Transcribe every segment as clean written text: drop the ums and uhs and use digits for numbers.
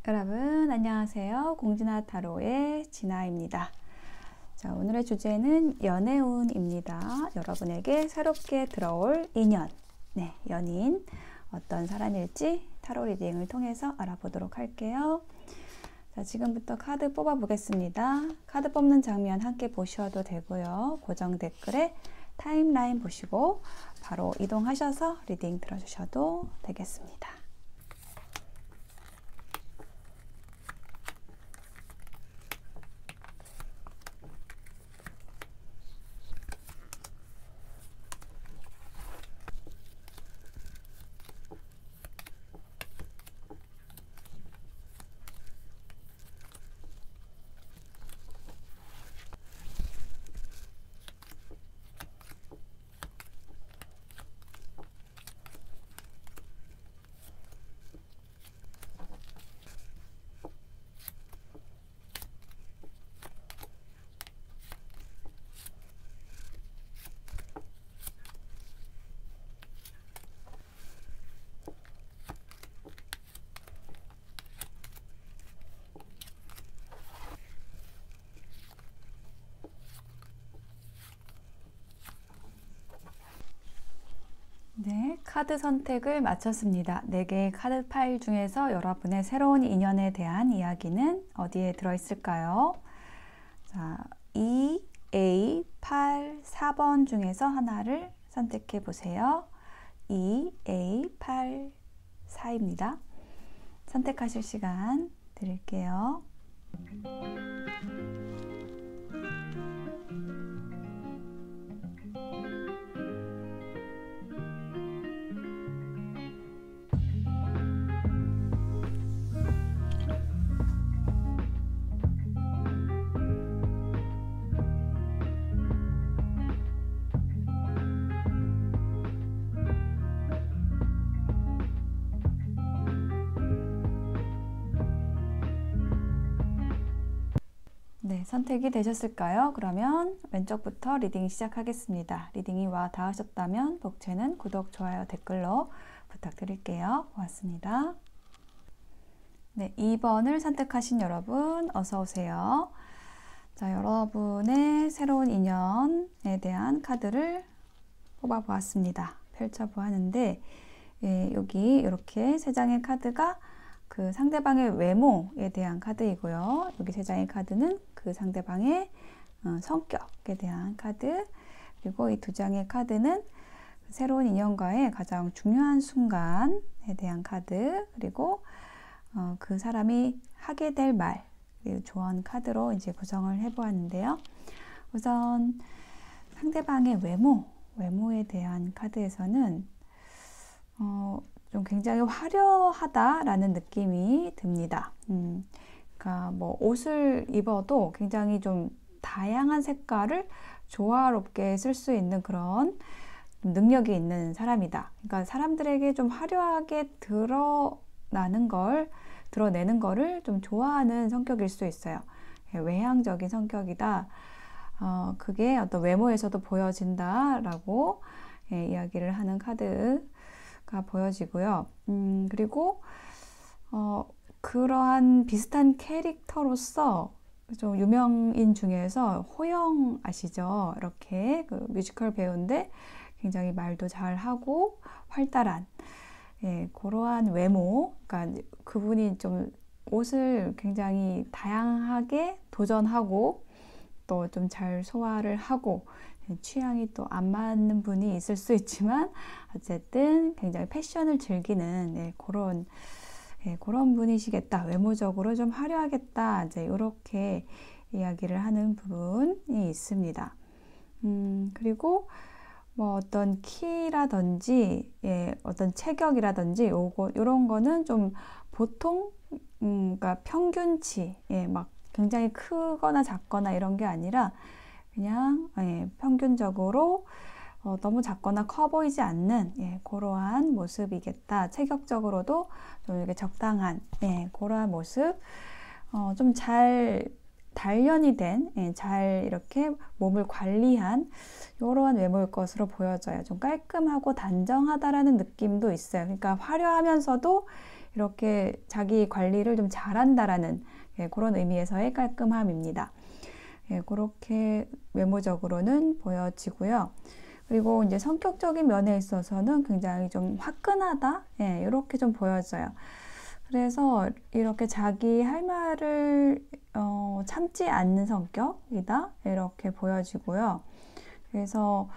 여러분 안녕하세요. 공진아 타로의 진아입니다. 자, 오늘의 주제는 연애운입니다. 여러분에게 새롭게 들어올 인연, 연인 어떤 사람일지 타로 리딩을 통해서 알아보도록 할게요. 자, 지금부터 카드 뽑아 보겠습니다. 카드 뽑는 장면 함께 보셔도 되고요. 고정 댓글에 타임라인 보시고 바로 이동하셔서 리딩 들어주셔도 되겠습니다. 네, 카드 선택을 마쳤습니다. 4개의 카드 파일 중에서 여러분의 새로운 인연에 대한 이야기는 어디에 들어있을까요? 자, 2, A, 8, 4번 중에서 하나를 선택해 보세요. 2, A, 8, 4입니다. 선택하실 시간 드릴게요. 네, 선택이 되셨을까요? 그러면 왼쪽부터 리딩 시작하겠습니다. 리딩이 와 닿으셨다면 복채는 구독, 좋아요, 댓글로 부탁드릴게요. 고맙습니다. 네, 2번을 선택하신 여러분 어서 오세요. 자, 여러분의 새로운 인연에 대한 카드를 뽑아 보았습니다. 펼쳐 보았는데 여기 이렇게 3장의 카드가 그 상대방의 외모에 대한 카드이고요. 여기 3장의 카드는 그 상대방의 성격에 대한 카드, 그리고 이 2장의 카드는 새로운 인연과의 가장 중요한 순간에 대한 카드, 그리고 그 사람이 하게 될 말, 조언 카드로 이제 구성을 해보았는데요. 우선 상대방의 외모에 대한 카드에서는 좀 굉장히 화려하다라는 느낌이 듭니다. 그러니까 뭐 옷을 입어도 굉장히 좀 다양한 색깔을 조화롭게 쓸 수 있는 그런 능력이 있는 사람이다. 그러니까 사람들에게 좀 화려하게 드러내는 거를 좀 좋아하는 성격일 수 있어요. 외향적인 성격이다. 그게 어떤 외모에서도 보여진다라고 이야기를 하는 카드가 보여지고요. 그리고 그러한 비슷한 캐릭터로서 좀 유명인 중에서 호영 아시죠? 이렇게 그 뮤지컬 배우인데 굉장히 말도 잘하고 활달한 그러한 외모, 그러니까 그분이 좀 옷을 굉장히 다양하게 도전하고 또 좀 잘 소화를 하고 취향이 또 안 맞는 분이 있을 수 있지만 어쨌든 굉장히 패션을 즐기는 그런 분이시겠다. 외모적으로 좀 화려하겠다. 이제 이렇게 이야기를 하는 부분이 있습니다. 그리고 뭐 어떤 키라든지 어떤 체격이라든지 요런 거는 좀 보통 그러니까 평균치 막 굉장히 크거나 작거나 이런 게 아니라 그냥 평균적으로 너무 작거나 커 보이지 않는 그러한 모습이겠다. 체격적으로도 좀 이렇게 적당한 그러한 모습, 좀 잘 단련이 된, 잘 이렇게 몸을 관리한 이러한 외모일 것으로 보여져요. 좀 깔끔하고 단정하다라는 느낌도 있어요. 그러니까 화려하면서도 이렇게 자기 관리를 좀 잘한다라는 그런 의미에서의 깔끔함입니다. 그렇게 외모적으로는 보여지고요. 그리고 이제 성격적인 면에 있어서는 굉장히 좀 화끈하다, 이렇게 좀 보여져요. 그래서 이렇게 자기 할 말을 참지 않는 성격이다, 이렇게 보여지고요. 그래서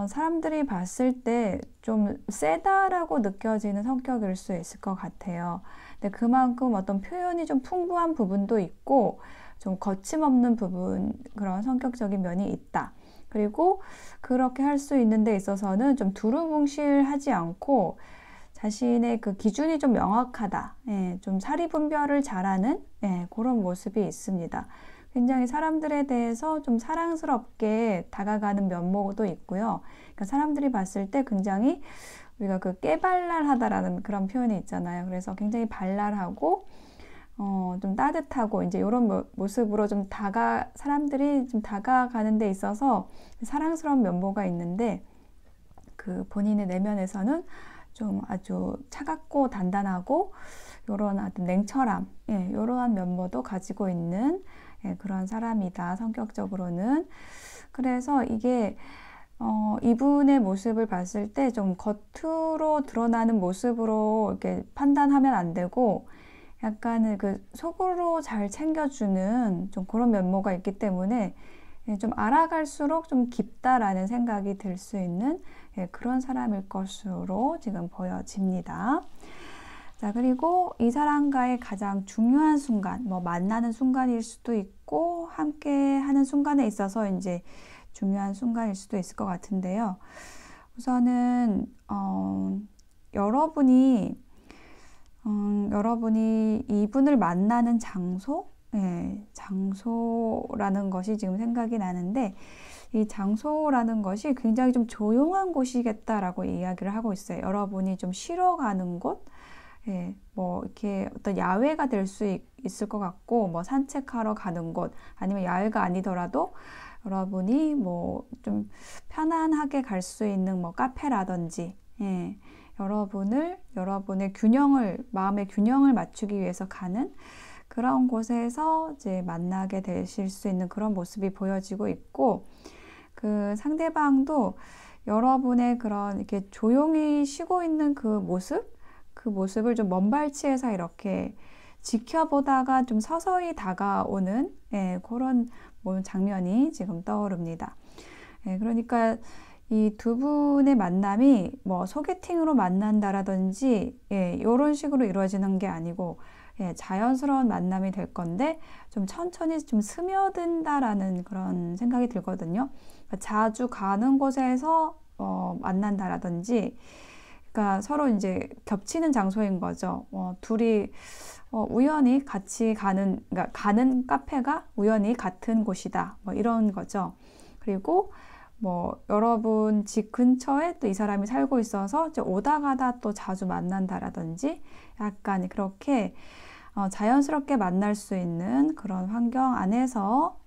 사람들이 봤을 때 좀 세다라고 느껴지는 성격일 수 있을 것 같아요. 근데 그만큼 어떤 표현이 좀 풍부한 부분도 있고 좀 거침없는 부분, 그런 성격적인 면이 있다. 그리고 그렇게 할 수 있는 데 있어서는 좀 두루뭉실하지 않고 자신의 그 기준이 좀 명확하다. 좀 사리분별을 잘하는 그런 모습이 있습니다. 굉장히 사람들에 대해서 좀 사랑스럽게 다가가는 면모도 있고요. 그러니까 사람들이 봤을 때 굉장히 우리가 그 깨발랄하다라는 그런 표현이 있잖아요. 그래서 굉장히 발랄하고 좀 따뜻하고 이제 이런 모습으로 좀 사람들이 좀 다가가는 데 있어서 사랑스러운 면모가 있는데 그 본인의 내면에서는 좀 아주 차갑고 단단하고 이런 어떤 냉철함, 이러한 면모도 가지고 있는 그런 사람이다, 성격적으로는. 그래서 이게 이분의 모습을 봤을 때 좀 겉으로 드러나는 모습으로 이렇게 판단하면 안 되고 약간은 그 속으로 잘 챙겨주는 좀 그런 면모가 있기 때문에 좀 알아갈수록 좀 깊다라는 생각이 들 수 있는 그런 사람일 것으로 지금 보여집니다. 자, 그리고 이 사람과의 가장 중요한 순간, 뭐 만나는 순간일 수도 있고 함께 하는 순간에 있어서 이제 중요한 순간일 수도 있을 것 같은데요. 우선은 여러분이 이분을 만나는 장소, 장소라는 것이 지금 생각이 나는데 이 장소라는 것이 굉장히 좀 조용한 곳이겠다라고 이야기를 하고 있어요. 여러분이 좀 쉬러 가는 곳, 뭐 이렇게 어떤 야외가 될 수 있을 것 같고, 뭐 산책하러 가는 곳, 아니면 야외가 아니더라도 여러분이 뭐 좀 편안하게 갈 수 있는 뭐 카페라든지, 여러분의 마음의 균형을 맞추기 위해서 가는 그런 곳에서 이제 만나게 되실 수 있는 그런 모습이 보여지고 있고, 그 상대방도 여러분의 그런 이렇게 조용히 쉬고 있는 그 모습을 좀 먼발치에서 이렇게 지켜보다가 좀 서서히 다가오는 그런 장면이 지금 떠오릅니다. 그러니까 이 두 분의 만남이 뭐 소개팅으로 만난다라든지 이런 식으로 이루어지는 게 아니고 자연스러운 만남이 될 건데 좀 천천히 좀 스며든다라는 그런 생각이 들거든요. 그러니까 자주 가는 곳에서 만난다라든지, 그러니까 서로 이제 겹치는 장소인 거죠. 둘이 우연히 같이 그러니까 가는 카페가 우연히 같은 곳이다. 뭐 이런 거죠. 그리고 뭐 여러분 집 근처에 또 이 사람이 살고 있어서 오다 가다 또 자주 만난다라든지 약간 그렇게 자연스럽게 만날 수 있는 그런 환경 안에서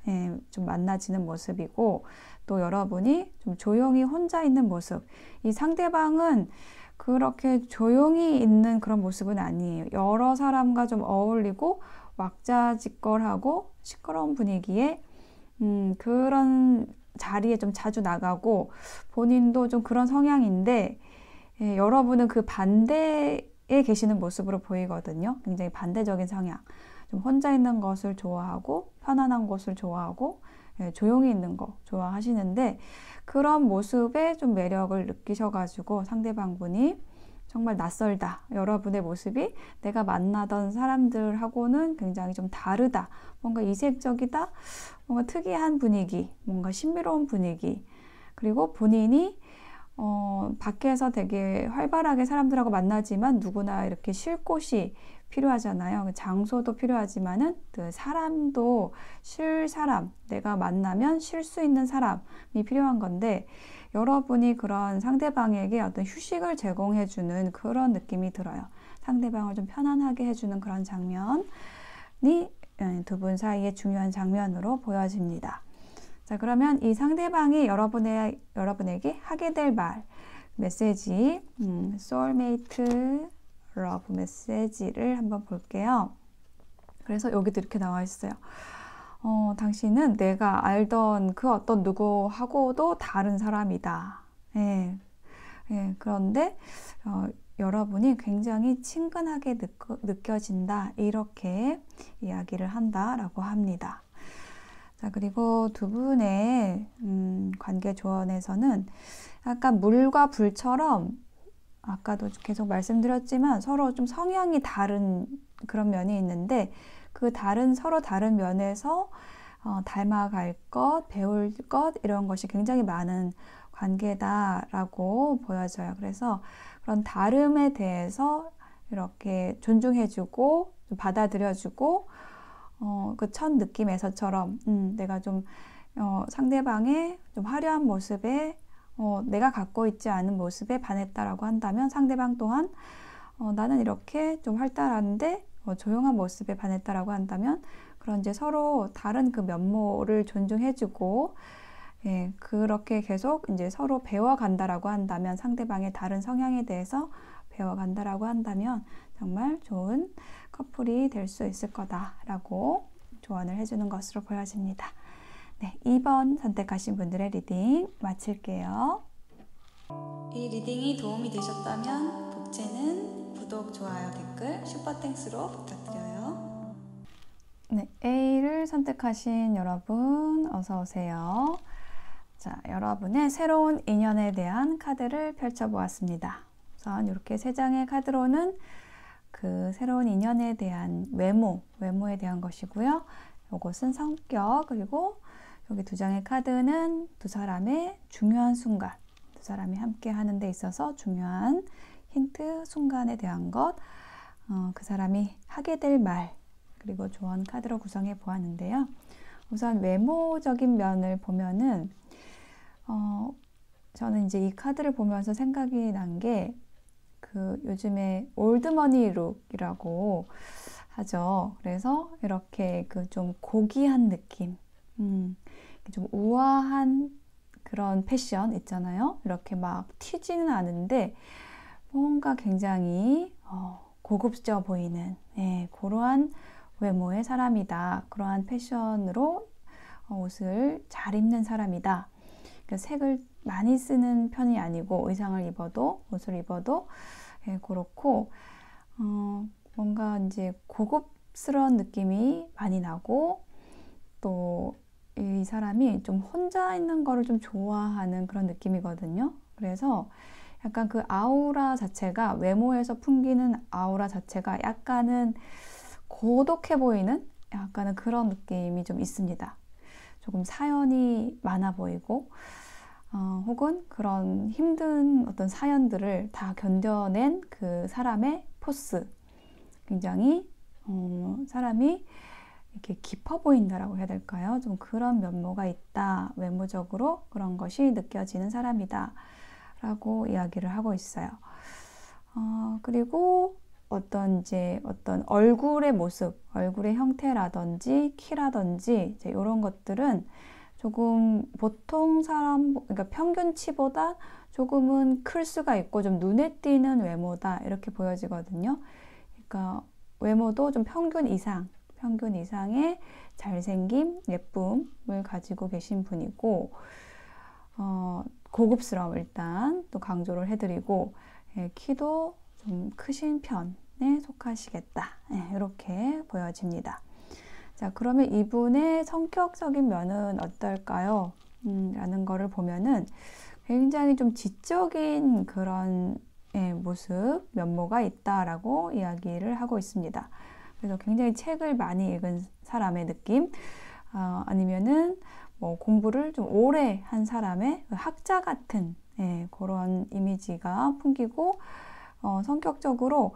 좀 만나지는 모습이고, 또 여러분이 좀 조용히 혼자 있는 모습, 이 상대방은 그렇게 조용히 있는 그런 모습은 아니에요. 여러 사람과 좀 어울리고 왁자지껄하고 시끄러운 분위기에 그런 자리에 좀 자주 나가고, 본인도 좀 그런 성향인데 여러분은 그 반대에 계시는 모습으로 보이거든요. 굉장히 반대적인 성향. 좀 혼자 있는 것을 좋아하고 편안한 곳을 좋아하고 조용히 있는 거 좋아하시는데, 그런 모습에 좀 매력을 느끼셔가지고 상대방분이 정말 낯설다, 여러분의 모습이 내가 만나던 사람들하고는 굉장히 좀 다르다, 뭔가 이색적이다, 뭔가 특이한 분위기, 뭔가 신비로운 분위기, 그리고 본인이 밖에서 되게 활발하게 사람들하고 만나지만 누구나 이렇게 쉴 곳이 필요하잖아요. 장소도 필요하지만은 그 사람도 쉴 사람, 내가 만나면 쉴 수 있는 사람이 필요한 건데, 여러분이 그런 상대방에게 어떤 휴식을 제공해주는 그런 느낌이 들어요. 상대방을 좀 편안하게 해주는 그런 장면이 두 분 사이의 중요한 장면으로 보여집니다. 자, 그러면 이 상대방이 여러분에게 하게 될 말, 메시지, soulmate 러브 메시지를 한번 볼게요. 그래서 여기도 이렇게 나와 있어요. 당신은 내가 알던 그 어떤 누구하고도 다른 사람이다. 예. 예, 그런데 여러분이 굉장히 친근하게 느껴진다. 이렇게 이야기를 한다라고 합니다. 자, 그리고 두 분의 관계 조언에서는 약간 물과 불처럼 아까도 계속 말씀드렸지만 서로 좀 성향이 다른 그런 면이 있는데 그 서로 다른 면에서 닮아갈 것, 배울 것 이런 것이 굉장히 많은 관계다라고 보여져요. 그래서 그런 다름에 대해서 이렇게 존중해주고 받아들여주고 그 첫 느낌에서처럼 내가 좀 상대방의 좀 화려한 모습에 내가 갖고 있지 않은 모습에 반했다라고 한다면 상대방 또한 나는 이렇게 좀 활달한데 조용한 모습에 반했다라고 한다면 그런 이제 서로 다른 그 면모를 존중해주고 예, 그렇게 계속 이제 서로 배워간다라고 한다면 상대방의 다른 성향에 대해서 배워간다라고 한다면 정말 좋은 커플이 될 수 있을 거다라고 조언을 해주는 것으로 보여집니다. 네, 2번 선택하신 분들의 리딩 마칠게요. 이 리딩이 도움이 되셨다면 복제는 구독, 좋아요, 댓글, 슈퍼땡스로 부탁드려요. 네, A를 선택하신 여러분 어서 오세요. 자, 여러분의 새로운 인연에 대한 카드를 펼쳐보았습니다. 우선 이렇게 3장의 카드로는 그 새로운 인연에 대한 외모에 대한 것이고요. 이것은 성격, 그리고 여기 2장의 카드는 두 사람의 중요한 순간, 두 사람이 함께 하는 데 있어서 중요한 힌트, 순간에 대한 것, 그 사람이 하게 될 말, 그리고 조언 카드로 구성해 보았는데요. 우선 외모적인 면을 보면은 저는 이제 이 카드를 보면서 생각이 난 게 그 요즘에 올드머니 룩이라고 하죠. 그래서 이렇게 그 좀 고귀한 느낌, 좀 우아한 그런 패션 있잖아요. 이렇게 막 튀지는 않은데 뭔가 굉장히 고급져 보이는 그러한 외모의 사람이다. 그러한 패션으로 옷을 잘 입는 사람이다. 색을 많이 쓰는 편이 아니고 의상을 입어도 옷을 입어도 그렇고 뭔가 이제 고급스러운 느낌이 많이 나고 또 이 사람이 좀 혼자 있는 거를 좀 좋아하는 그런 느낌이거든요. 그래서 약간 그 아우라 자체가 외모에서 풍기는 아우라 자체가 약간은 고독해 보이는 약간은 그런 느낌이 좀 있습니다. 조금 사연이 많아 보이고 혹은 그런 힘든 어떤 사연들을 다 견뎌낸 그 사람의 포스 굉장히 사람이 이렇게 깊어 보인다라고 해야 될까요? 좀 그런 면모가 있다. 외모적으로 그런 것이 느껴지는 사람이다 라고 이야기를 하고 있어요. 그리고 어떤 얼굴의 모습, 얼굴의 형태라든지 키라든지 이제 이런 것들은 조금 보통 사람, 그러니까 평균치보다 조금은 클 수가 있고 좀 눈에 띄는 외모다 이렇게 보여지거든요. 그러니까 외모도 좀 평균 이상의 잘생김, 예쁨을 가지고 계신 분이고 고급스러움 일단 또 강조를 해드리고 키도 좀 크신 편에 속하시겠다. 이렇게 보여집니다. 자, 그러면 이분의 성격적인 면은 어떨까요? 라는 거를 보면은 굉장히 좀 지적인 그런 모습, 면모가 있다라고 이야기를 하고 있습니다. 그래서 굉장히 책을 많이 읽은 사람의 느낌, 아니면은 뭐 공부를 좀 오래 한 사람의 학자 같은 그런 이미지가 풍기고 성격적으로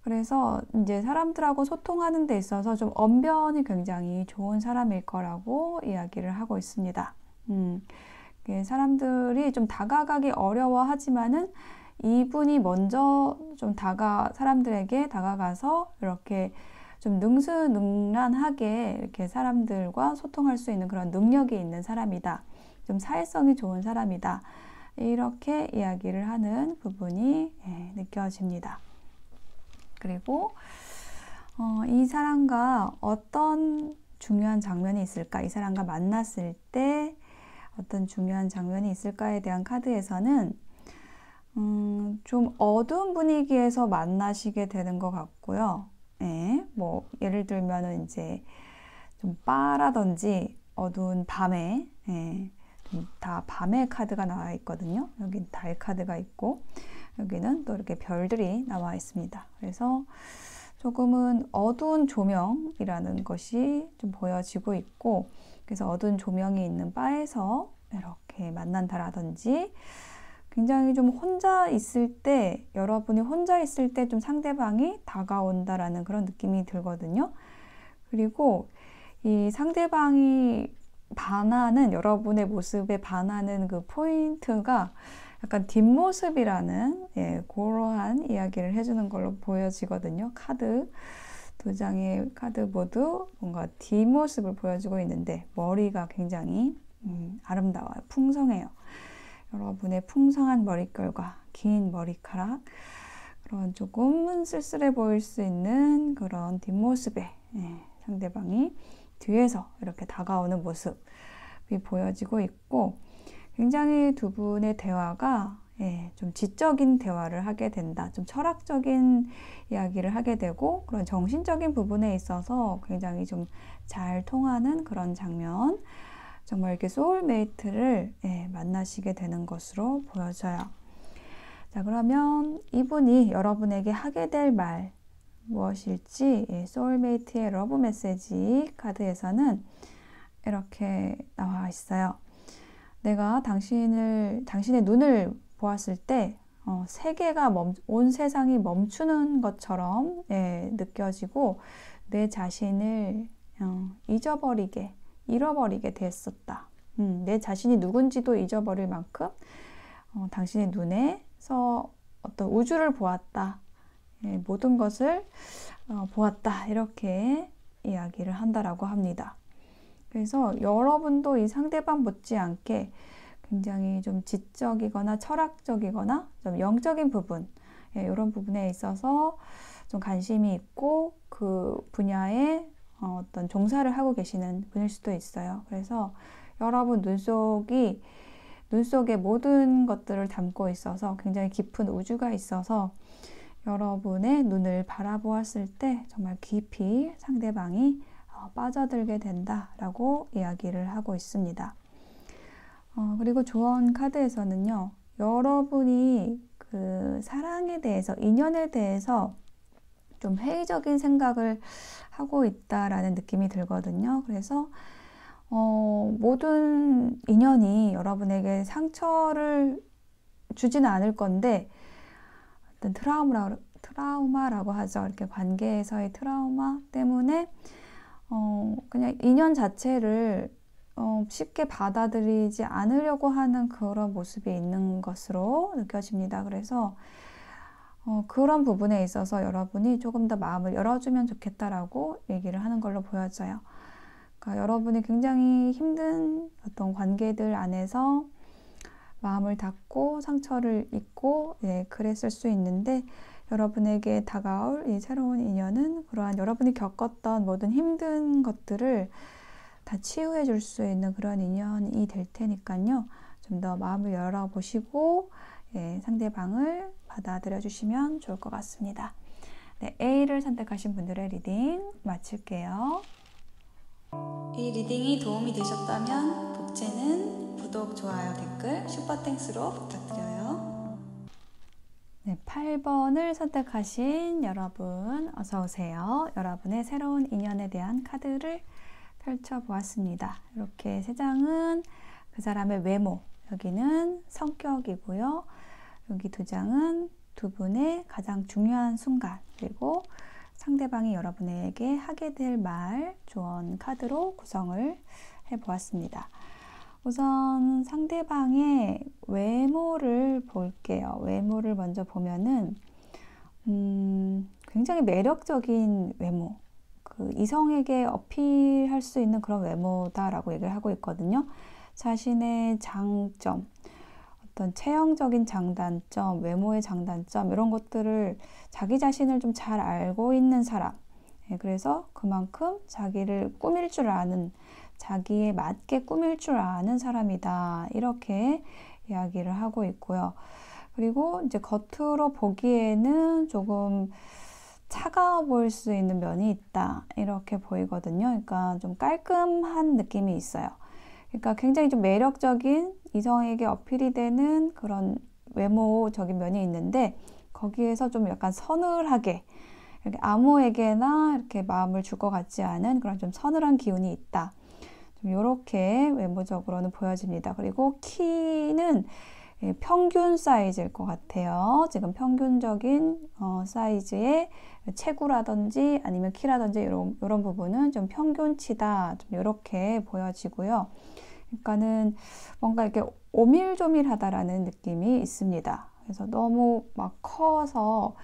그래서 이제 사람들하고 소통하는 데 있어서 좀 언변이 굉장히 좋은 사람일 거라고 이야기를 하고 있습니다. 사람들이 좀 다가가기 어려워하지만은 이분이 먼저 좀 사람들에게 다가가서 이렇게 좀 능수능란하게 이렇게 사람들과 소통할 수 있는 그런 능력이 있는 사람이다. 좀 사회성이 좋은 사람이다. 이렇게 이야기를 하는 부분이 느껴집니다. 그리고 이 사람과 어떤 중요한 장면이 있을까? 이 사람과 만났을 때 어떤 중요한 장면이 있을까에 대한 카드에서는 좀 어두운 분위기에서 만나시게 되는 것 같고요. 예, 뭐 예를 들면은 이제 좀 바라든지 어두운 밤에, 예, 다 밤의 카드가 나와 있거든요. 여기 달 카드가 있고 여기는 또 이렇게 별들이 나와 있습니다. 그래서 조금은 어두운 조명이라는 것이 좀 보여지고 있고, 그래서 어두운 조명이 있는 바에서 이렇게 만난다라든지, 굉장히 좀 혼자 있을 때, 여러분이 혼자 있을 때 좀 상대방이 다가온다라는 그런 느낌이 들거든요. 그리고 이 상대방이 반하는, 여러분의 모습에 반하는 그 포인트가 약간 뒷모습이라는, 예, 그러한 이야기를 해주는 걸로 보여지거든요. 카드 두 장의 카드 모두 뭔가 뒷모습을 보여주고 있는데 머리가 굉장히 아름다워요. 풍성해요. 여러분의 풍성한 머릿결과 긴 머리카락, 그런 조금은 쓸쓸해 보일 수 있는 그런 뒷모습에, 예, 상대방이 뒤에서 이렇게 다가오는 모습이 보여지고 있고, 굉장히 두 분의 대화가, 예, 좀 지적인 대화를 하게 된다. 좀 철학적인 이야기를 하게 되고, 그런 정신적인 부분에 있어서 굉장히 좀 잘 통하는 그런 장면, 정말 이렇게 소울메이트를, 예, 만나시게 되는 것으로 보여져요. 자, 그러면 이분이 여러분에게 하게 될 말 무엇일지, 예, 소울메이트의 러브 메시지 카드에서는 이렇게 나와 있어요. 내가 당신의 눈을 보았을 때 세계가 온 세상이 멈추는 것처럼, 예, 느껴지고 내 자신을 잃어버리게 됐었다. 내 자신이 누군지도 잊어버릴 만큼 당신의 눈에서 어떤 우주를 보았다. 예, 모든 것을 보았다. 이렇게 이야기를 한다라고 합니다. 그래서 여러분도 이 상대방 못지않게 굉장히 좀 지적이거나 철학적이거나 좀 영적인 부분, 예, 이런 부분에 있어서 좀 관심이 있고 그 분야에 어떤 종사를 하고 계시는 분일 수도 있어요. 그래서 여러분 눈속에 모든 것들을 담고 있어서 굉장히 깊은 우주가 있어서 여러분의 눈을 바라보았을 때 정말 깊이 상대방이 빠져들게 된다라고 이야기를 하고 있습니다. 그리고 조언 카드에서는요, 여러분이 그 사랑에 대해서, 인연에 대해서 좀 회의적인 생각을 하고 있다라는 느낌이 들거든요. 그래서 모든 인연이 여러분에게 상처를 주지는 않을 건데 어떤 트라우마라고 하죠. 이렇게 관계에서의 트라우마 때문에 그냥 인연 자체를 쉽게 받아들이지 않으려고 하는 그런 모습이 있는 것으로 느껴집니다. 그래서 그런 부분에 있어서 여러분이 조금 더 마음을 열어주면 좋겠다라고 얘기를 하는 걸로 보여져요. 그러니까 여러분이 굉장히 힘든 어떤 관계들 안에서 마음을 닫고 상처를 입고, 예, 그랬을 수 있는데, 여러분에게 다가올 이 새로운 인연은 그러한 여러분이 겪었던 모든 힘든 것들을 다 치유해 줄 수 있는 그런 인연이 될 테니까요. 좀 더 마음을 열어보시고, 예, 상대방을 받아들여 주시면 좋을 것 같습니다. 네, A를 선택하신 분들의 리딩 마칠게요. 이 리딩이 도움이 되셨다면 복제는 구독, 좋아요, 댓글, 슈퍼땡스로 부탁드려요. 네, 8번을 선택하신 여러분 어서 오세요. 여러분의 새로운 인연에 대한 카드를 펼쳐보았습니다. 이렇게 세 장은 그 사람의 외모, 여기는 성격이고요. 여기 두 장은 두 분의 가장 중요한 순간, 그리고 상대방이 여러분에게 하게 될 말, 조언 카드로 구성을 해보았습니다. 우선 상대방의 외모를 볼게요. 외모를 먼저 보면은 굉장히 매력적인 외모, 그 이성에게 어필할 수 있는 그런 외모다라고 얘기를 하고 있거든요. 자신의 장점, 어떤 체형적인 장단점, 외모의 장단점 이런 것들을 자기 자신을 좀 잘 알고 있는 사람. 그래서 그만큼 자기를 꾸밀 줄 아는, 자기에 맞게 꾸밀 줄 아는 사람이다. 이렇게 이야기를 하고 있고요. 그리고 이제 겉으로 보기에는 조금 차가워 보일 수 있는 면이 있다. 이렇게 보이거든요. 그러니까 좀 깔끔한 느낌이 있어요. 그러니까 굉장히 좀 매력적인, 이성에게 어필이 되는 그런 외모적인 면이 있는데, 거기에서 좀 약간 서늘하게, 이렇게 아무에게나 이렇게 마음을 줄 것 같지 않은 그런 좀 서늘한 기운이 있다. 좀 이렇게 외모적으로는 보여집니다. 그리고 키는 평균 사이즈일 것 같아요. 지금 평균적인 사이즈의 체구라든지 아니면 키라든지 이런 부분은 좀 평균치다. 좀 이렇게 보여지고요. 그러니까는 뭔가 이렇게 오밀조밀하다라는 느낌이 있습니다. 그래서 너무 막 커서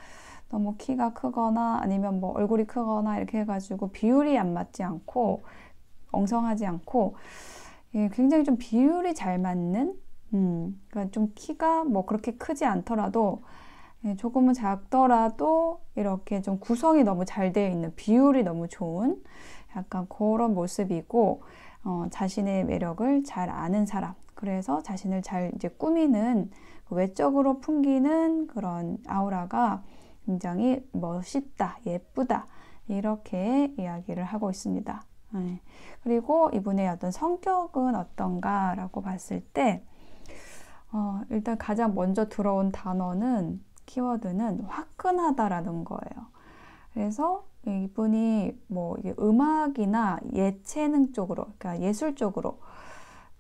너무 키가 크거나 아니면 뭐 얼굴이 크거나 이렇게 해가지고 비율이 안 맞지 않고 엉성하지 않고 굉장히 좀 비율이 잘 맞는 그러니까 좀 키가 뭐 그렇게 크지 않더라도 조금은 작더라도 이렇게 좀 구성이 너무 잘 되어 있는, 비율이 너무 좋은 약간 그런 모습이고, 자신의 매력을 잘 아는 사람. 그래서 자신을 잘 이제 꾸미는, 외적으로 풍기는 그런 아우라가 굉장히 멋있다, 예쁘다, 이렇게 이야기를 하고 있습니다. 그리고 이분의 어떤 성격은 어떤가라고 봤을 때, 일단 가장 먼저 들어온 단어는, 키워드는 화끈하다라는 거예요. 그래서 이분이 뭐 음악이나 예체능 쪽으로, 그러니까 예술 쪽으로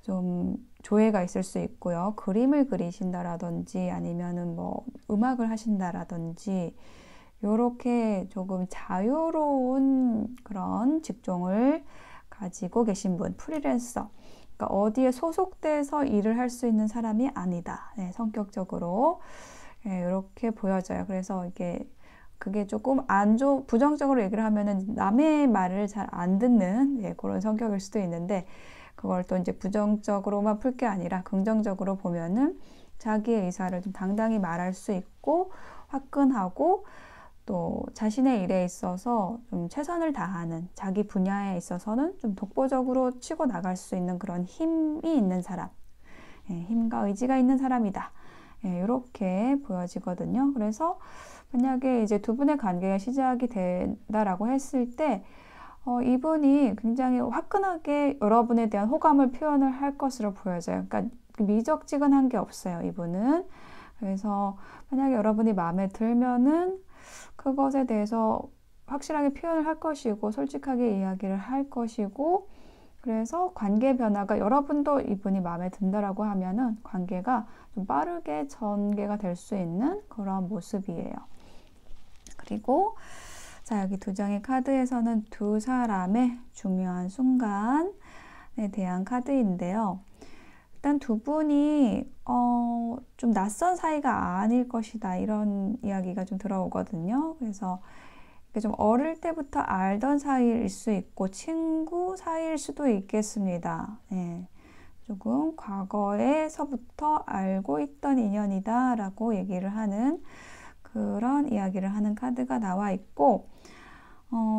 좀 조예가 있을 수 있고요. 그림을 그리신다라든지 아니면은 뭐 음악을 하신다라든지 요렇게 조금 자유로운 그런 직종을 가지고 계신 분, 프리랜서. 그러니까 어디에 소속돼서 일을 할 수 있는 사람이 아니다. 성격적으로 이렇게 보여져요. 그래서 그게 조금 부정적으로 얘기를 하면은 남의 말을 잘 안 듣는 그런 성격일 수도 있는데, 그걸 또 이제 부정적으로만 풀 게 아니라 긍정적으로 보면은 자기의 의사를 좀 당당히 말할 수 있고, 화끈하고, 또 자신의 일에 있어서 좀 최선을 다하는, 자기 분야에 있어서는 좀 독보적으로 치고 나갈 수 있는 그런 힘이 있는 사람, 힘과 의지가 있는 사람이다. 이렇게 보여지거든요. 그래서 만약에 이제 두 분의 관계가 시작이 된다라고 했을 때, 이분이 굉장히 화끈하게 여러분에 대한 호감을 표현을 할 것으로 보여져요. 그러니까 미적지근한 게 없어요, 이분은. 그래서 만약에 여러분이 마음에 들면은 그것에 대해서 확실하게 표현을 할 것이고, 솔직하게 이야기를 할 것이고, 그래서 관계 변화가, 여러분도 이분이 마음에 든다라고 하면은 관계가 좀 빠르게 전개가 될 수 있는 그런 모습이에요. 그리고 자, 여기 두 장의 카드에서는 두 사람의 중요한 순간에 대한 카드인데요. 일단 두 분이 좀 낯선 사이가 아닐 것이다, 이런 이야기가 좀 들어오거든요. 그래서 좀 어릴 때부터 알던 사이일 수 있고 친구 사이일 수도 있겠습니다. 조금 과거에서부터 알고 있던 인연이다 라고 얘기를 하는, 그런 이야기를 하는 카드가 나와 있고,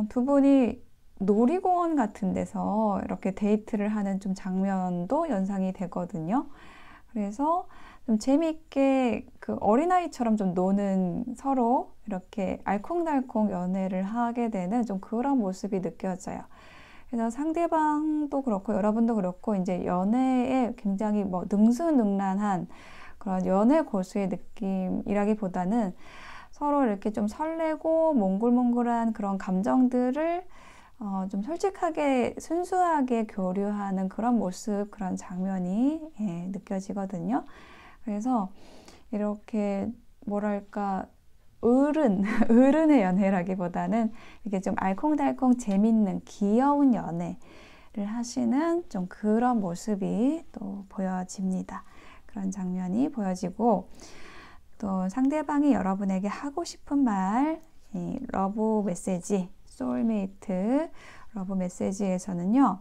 두 분이 놀이공원 같은 데서 이렇게 데이트를 하는 좀 장면도 연상이 되거든요. 그래서 좀 재미있게 그 어린아이처럼 좀 노는, 서로 이렇게 알콩달콩 연애를 하게 되는 좀 그런 모습이 느껴져요. 그래서 상대방도 그렇고 여러분도 그렇고 이제 연애에 굉장히 뭐 능수능란한 그런 연애 고수의 느낌이라기보다는 서로 이렇게 좀 설레고 몽글몽글한 그런 감정들을 좀 솔직하게 순수하게 교류하는 그런 모습, 그런 장면이 느껴지거든요. 그래서 이렇게 뭐랄까 어른의 연애라기보다는 이게 좀 알콩달콩 재밌는 귀여운 연애를 하시는 좀 그런 모습이 또 보여집니다. 그런 장면이 보여지고, 또 상대방이 여러분에게 하고 싶은 말, 이 러브 메시지, 소울메이트 러브 메시지에서는요,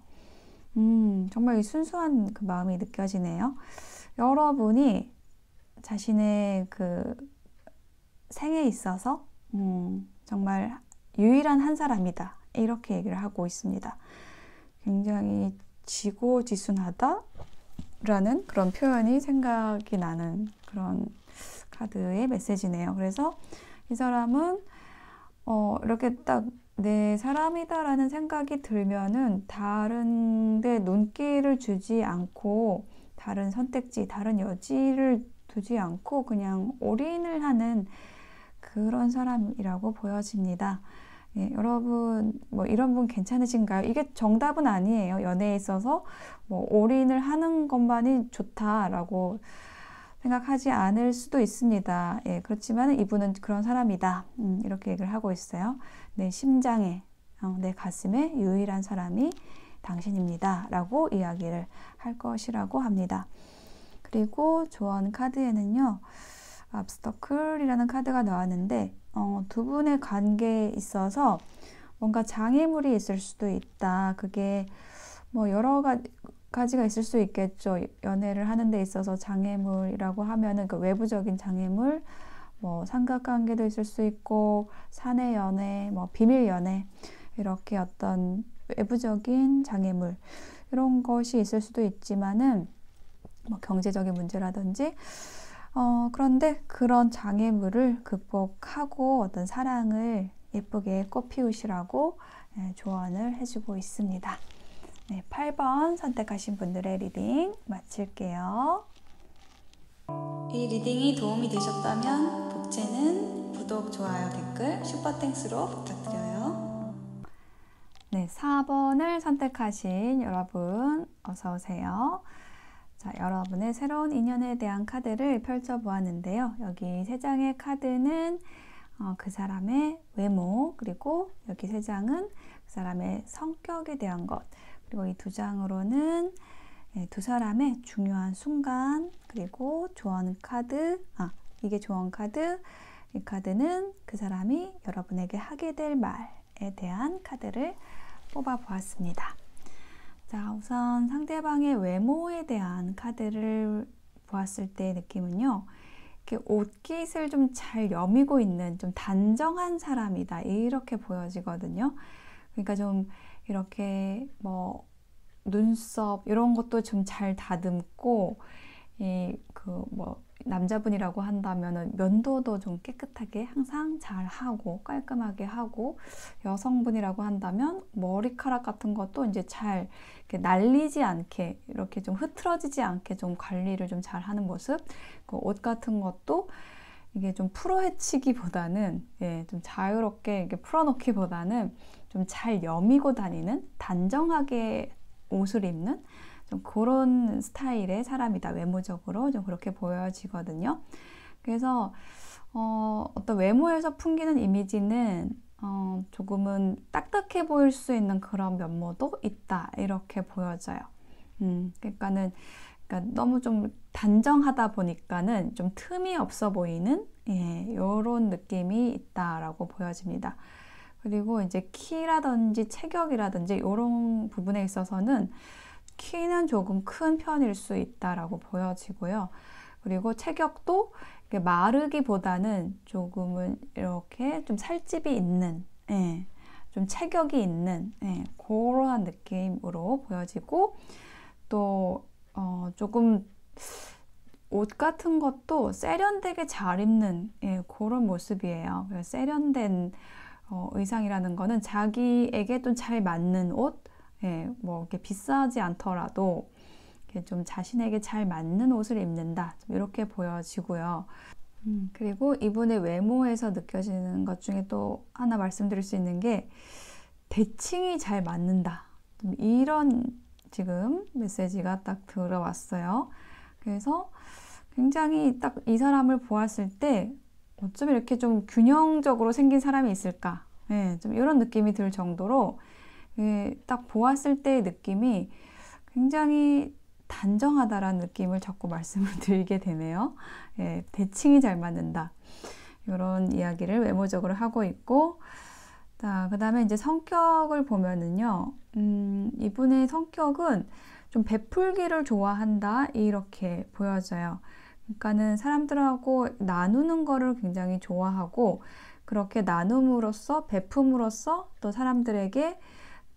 정말 이 순수한 그 마음이 느껴지네요. 여러분이 자신의 그 생에 있어서 정말 유일한 한 사람이다. 이렇게 얘기를 하고 있습니다. 굉장히 지고지순하다 라는 그런 표현이 생각이 나는 그런 카드의 메시지네요. 그래서 이 사람은 이렇게 딱 내 사람이다 라는 생각이 들면은 다른 데 눈길을 주지 않고 다른 선택지, 다른 여지를 두지 않고 그냥 올인을 하는 그런 사람이라고 보여집니다. 예, 여러분 뭐 이런 분 괜찮으신가요? 이게 정답은 아니에요. 연애에 있어서 뭐 올인을 하는 것만이 좋다라고 생각하지 않을 수도 있습니다. 예, 그렇지만 이분은 그런 사람이다. 이렇게 얘기를 하고 있어요. 내 심장에, 내 가슴에 유일한 사람이 당신입니다. 라고 이야기를 할 것이라고 합니다. 그리고 조언 카드에는요. obstacle이라는 카드가 나왔는데 두 분의 관계에 있어서 뭔가 장애물이 있을 수도 있다. 그게 뭐 여러 가지가 있을 수 있겠죠. 연애를 하는 데 있어서 장애물이라고 하면은 그 외부적인 장애물, 뭐 삼각관계도 있을 수 있고 사내 연애, 뭐 비밀 연애 이렇게 어떤 외부적인 장애물 이런 것이 있을 수도 있지만은 뭐 경제적인 문제라든지 그런데 그런 장애물을 극복하고 어떤 사랑을 예쁘게 꽃피우시라고 조언을 해주고 있습니다. 네, 8번 선택하신 분들의 리딩 마칠게요. 이 리딩이 도움이 되셨다면 복채는 구독, 좋아요, 댓글, 슈퍼땡스로 부탁드려요. 네, 4번을 선택하신 여러분 어서 오세요. 자, 여러분의 새로운 인연에 대한 카드를 펼쳐보았는데요. 여기 3장의 카드는 그 사람의 외모, 그리고 여기 3장은 그 사람의 성격에 대한 것, 그리고 이 2장으로는 두 사람의 중요한 순간, 그리고 조언 카드, 이게 조언 카드, 이 카드는 그 사람이 여러분에게 하게 될 말에 대한 카드를 뽑아 보았습니다. 자, 우선 상대방의 외모에 대한 카드를 보았을 때의 느낌은요. 이렇게 옷깃을 좀 잘 여미고 있는 좀 단정한 사람이다. 이렇게 보여지거든요. 그러니까 좀 이렇게 뭐 눈썹 이런 것도 좀 잘 다듬고 남자분이라고 한다면은 면도도 좀 깨끗하게 항상 잘 하고 깔끔하게 하고, 여성분이라고 한다면 머리카락 같은 것도 이제 잘 이렇게 날리지 않게 이렇게 좀 흐트러지지 않게 좀 관리를 좀 잘 하는 모습. 그 옷 같은 것도 이게 좀 풀어 헤치기보다는 좀 자유롭게 이렇게 풀어놓기보다는 좀 잘 여미고 다니는, 단정하게 옷을 입는 좀 그런 스타일의 사람이다. 외모적으로 좀 그렇게 보여지거든요. 그래서 어떤 외모에서 풍기는 이미지는 조금은 딱딱해 보일 수 있는 그런 면모도 있다. 이렇게 보여져요. 그러니까 너무 좀 단정하다 보니까는 좀 틈이 없어 보이는 이런 느낌이 있다라고 보여집니다. 그리고 이제 키라든지 체격이라든지 이런 부분에 있어서는 키는 조금 큰 편일 수 있다라고 보여지고요. 그리고 체격도 마르기보다는 조금은 이렇게 좀 살집이 있는, 좀 체격이 있는 그러한 느낌으로 보여지고, 또 조금 옷 같은 것도 세련되게 잘 입는 그런 모습이에요. 세련된 의상이라는 거는 자기에게 좀 잘 맞는 옷, 뭐 이렇게 비싸지 않더라도 이렇게 좀 자신에게 잘 맞는 옷을 입는다. 이렇게 보여지고요. 그리고 이분의 외모에서 느껴지는 것 중에 또 하나 말씀드릴 수 있는 게 대칭이 잘 맞는다. 이런 지금 메시지가 딱 들어왔어요. 그래서 굉장히 딱 이 사람을 보았을 때 어쩜 이렇게 좀 균형적으로 생긴 사람이 있을까? 좀 이런 느낌이 들 정도로 딱 보았을 때의 느낌이 굉장히 단정하다라는 느낌을 자꾸 말씀을 드리게 되네요. 대칭이 잘 맞는다. 이런 이야기를 외모적으로 하고 있고, 자, 그 다음에 이제 성격을 보면은요, 이분의 성격은 좀 베풀기를 좋아한다. 이렇게 보여져요. 그러니까는 사람들하고 나누는 거를 굉장히 좋아하고 그렇게 나눔으로써 베품으로써 또 사람들에게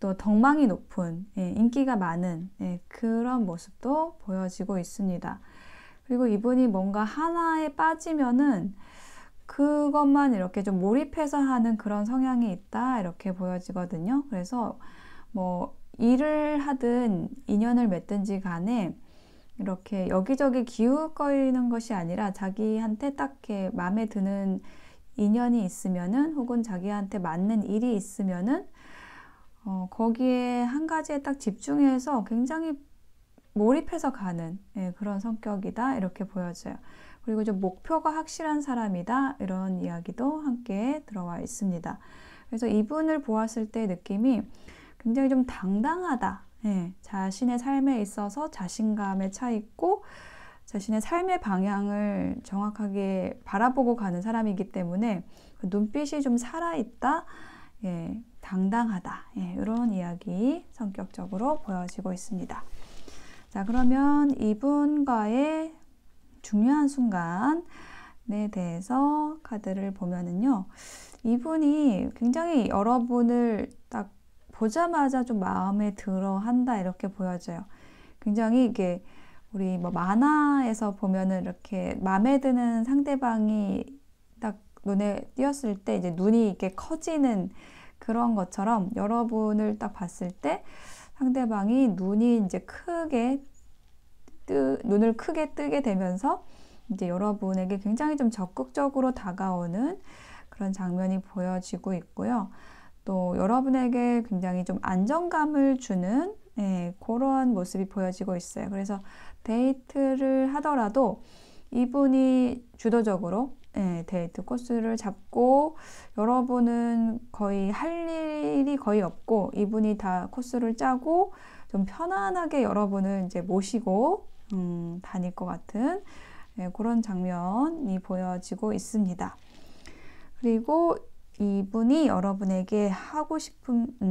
또 덕망이 높은 인기가 많은 그런 모습도 보여지고 있습니다. 그리고 이분이 뭔가 하나에 빠지면은 그것만 이렇게 좀 몰입해서 하는 그런 성향이 있다 이렇게 보여지거든요. 그래서 뭐 일을 하든 인연을 맺든지 간에 이렇게 여기저기 기웃거리는 것이 아니라 자기한테 딱 이렇게 마음에 드는 인연이 있으면은 혹은 자기한테 맞는 일이 있으면은 거기에 한 가지에 딱 집중해서 굉장히 몰입해서 가는 그런 성격이다 이렇게 보여져요. 그리고 좀 목표가 확실한 사람이다 이런 이야기도 함께 들어와 있습니다. 그래서 이분을 보았을 때 느낌이 굉장히 좀 당당하다. 자신의 삶에 있어서 자신감에 차 있고 자신의 삶의 방향을 정확하게 바라보고 가는 사람이기 때문에 눈빛이 좀 살아있다. 당당하다. 이런 이야기 성격적으로 보여지고 있습니다. 자, 그러면 이분과의 중요한 순간에 대해서 카드를 보면은요, 이분이 굉장히 여러분을 딱 보자마자 좀 마음에 들어 한다 이렇게 보여져요. 굉장히 이게 우리 뭐 만화에서 보면은 이렇게 마음에 드는 상대방이 딱 눈에 띄었을 때 이제 눈이 이렇게 커지는 그런 것처럼 여러분을 딱 봤을 때 상대방이 눈이 이제 눈을 크게 뜨게 되면서 이제 여러분에게 굉장히 좀 적극적으로 다가오는 그런 장면이 보여지고 있고요. 또 여러분에게 굉장히 좀 안정감을 주는 그런 모습이 보여지고 있어요. 그래서 데이트를 하더라도 이분이 주도적으로 데이트 코스를 잡고 여러분은 거의 할 일이 거의 없고 이분이 다 코스를 짜고 좀 편안하게 여러분을 이제 모시고 다닐 것 같은 그런 장면이 보여지고 있습니다. 그리고 이분이 여러분에게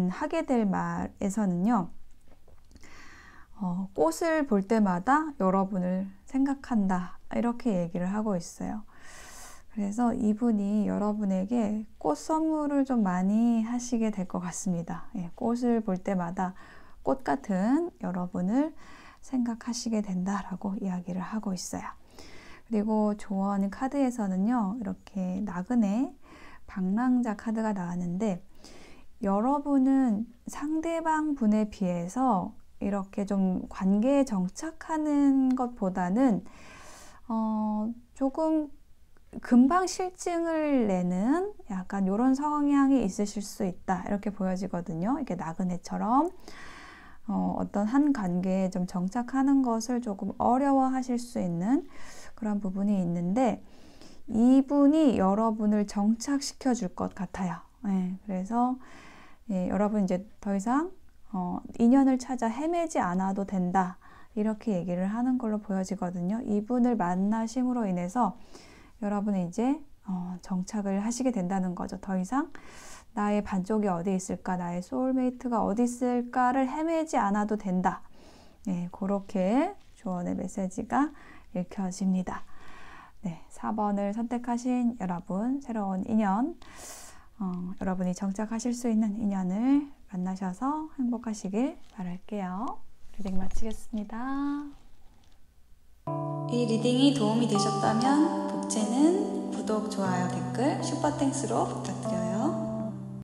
하게 될 말에서는요, 꽃을 볼 때마다 여러분을 생각한다. 이렇게 얘기를 하고 있어요. 그래서 이분이 여러분에게 꽃 선물을 좀 많이 하시게 될 것 같습니다. 꽃을 볼 때마다 꽃 같은 여러분을 생각하시게 된다라고 이야기를 하고 있어요. 그리고 조언 카드에서는요, 이렇게 나그네 방랑자 카드가 나왔는데 여러분은 상대방 분에 비해서 이렇게 좀 관계에 정착하는 것보다는 조금 금방 실증을 내는 약간 이런 성향이 있으실 수 있다 이렇게 보여지거든요. 이게 나그네처럼 어떤 한 관계에 좀 정착하는 것을 조금 어려워하실 수 있는 그런 부분이 있는데 이분이 여러분을 정착시켜 줄 것 같아요. 그래서 여러분 이제 더 이상 인연을 찾아 헤매지 않아도 된다 이렇게 얘기를 하는 걸로 보여지거든요. 이분을 만나심으로 인해서 여러분은 이제 정착을 하시게 된다는 거죠. 더 이상 나의 반쪽이 어디 있을까, 나의 소울메이트가 어디 있을까를 헤매지 않아도 된다. 그렇게 조언의 메시지가 읽혀집니다. 4번을 선택하신 여러분, 새로운 인연, 여러분이 정착하실 수 있는 인연을 만나셔서 행복하시길 바랄게요. 리딩 마치겠습니다. 이 리딩이 도움이 되셨다면 복제는 구독, 좋아요, 댓글, 슈퍼땡스로 부탁드립니다.